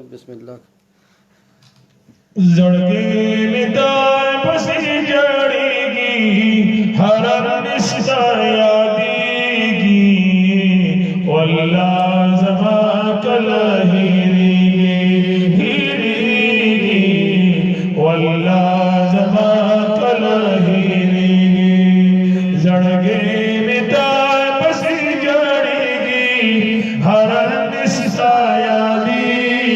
بسم اللہ زڑگے ندائے پسی جڑی گی حرم نستا یادی گی واللہ زمان کلہیری گی واللہ زمان کلہیری گی زڑگے ندائے پسی جڑی گی حرم نستا یادی گی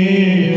واللہ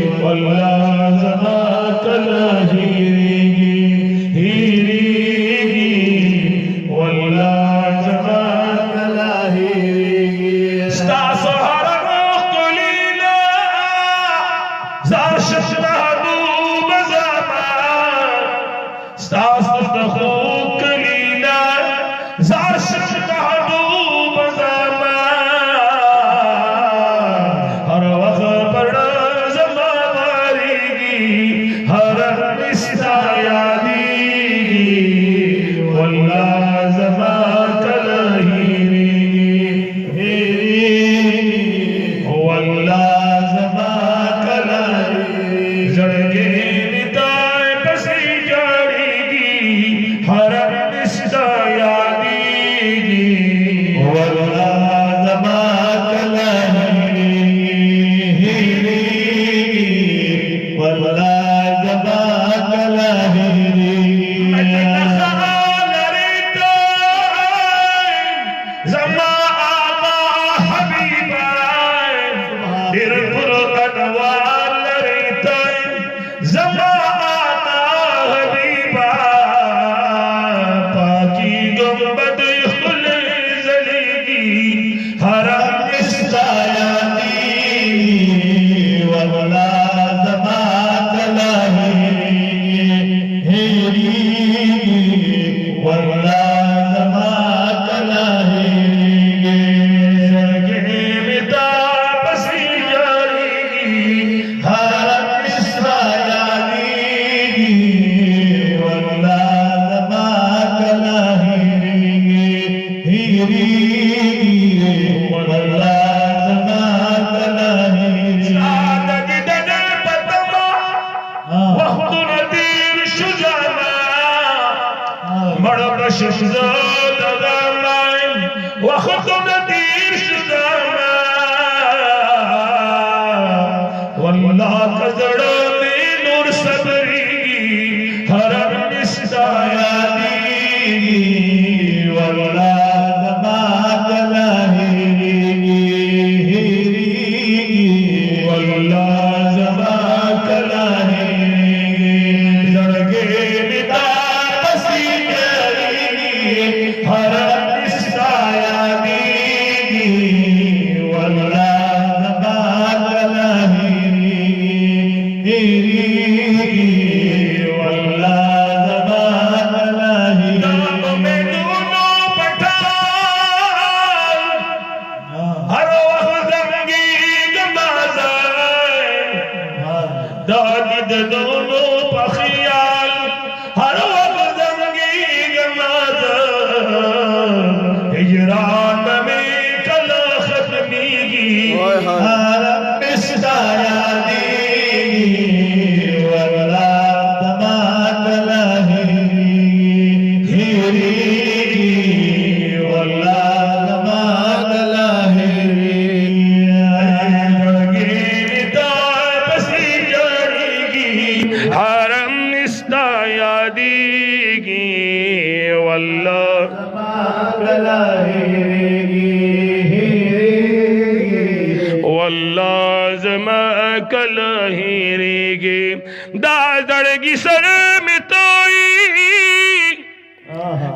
دردڑگی سر میں توئی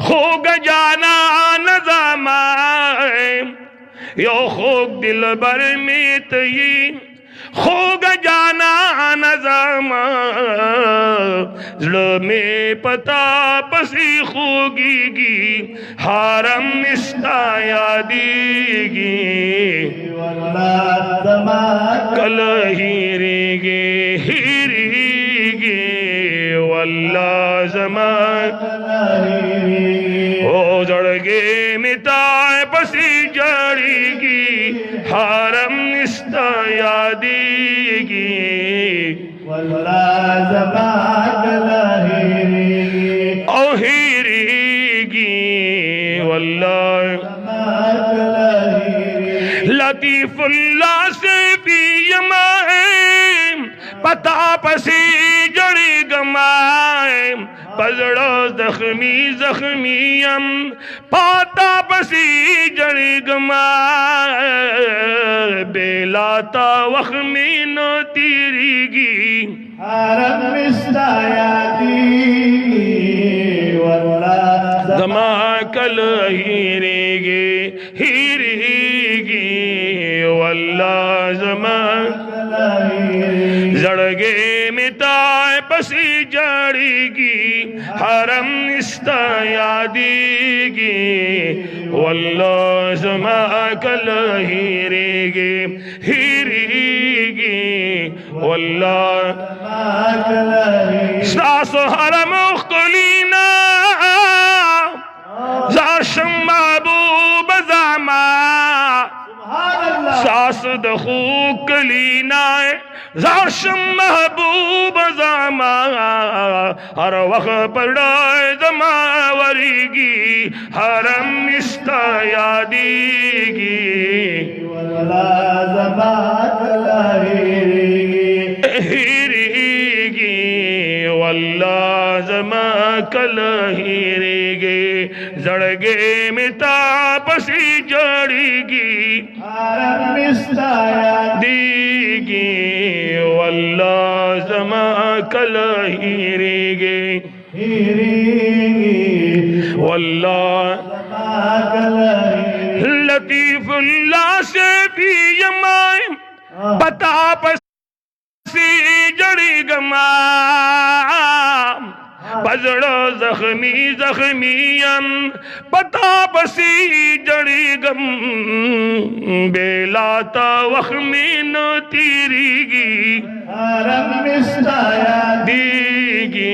خوگ جانا نظام یو خوگ دل بر میں توئی خوگ جانا نظام زڑ میں پتا پسی خوگی گی حرم نستا یادی گی کل ہیرے گے ہیرے گے واللہ زمان حرم نستا یادیگی واللہ زمان کلاہیری او ہیریگی واللہ زمان کلاہیری لطیف اللہ سے بھی یمائے پتا پسی جڑی گمائے پزڑو زخمی زخمیم پاتا پسی جڑی گمائے بیلاتا وخمی نو تیریگی حرم نستا یادیگی واللہ زمان کل ہیریگی ہیریگی واللہ زمان کلاہیری زڑگے مٹائے پسی جڑیگی حرم نستا یادیگی واللہ زمان کل ہیریگی ہیریگی واللہ زمان کلاہیری ساس حرم اخلینا زاشم محبوب زاما سبحان اللہ ساس دخو کلینا زاشم محبوب زاما ہر وقت پڑھائے زماوریگی حرم نستا یادیگی واللہ زمان کلاہیری ہیریگی واللہ زمان کل ہیریگی زڑگے مٹا پسی جڑیگی حرم نستا دیگی واللہ زمان کل ہیریگی یادیگی واللہ زمان کلاہیری لطیف اللہ سے بھی یمائے پتا پسی جڑی گما پزڑو زخمی زخمیم پتا پسی جڑی گم بیلاتا وخمی نو تیریگی حرم نستا دیگی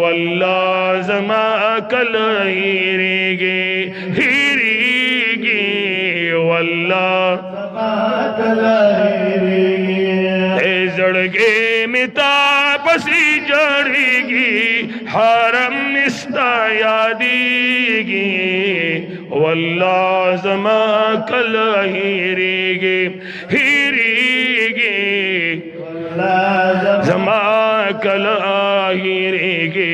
واللہ زمان کل ہیریگی ہیریگی واللہ زمان کلاہیری اے زڑگے مٹا پسی جڑیگی حرم نستا یادیگی واللہ زمان کل ہیریگی ہیریگی واللہ زمان کل ہیریگی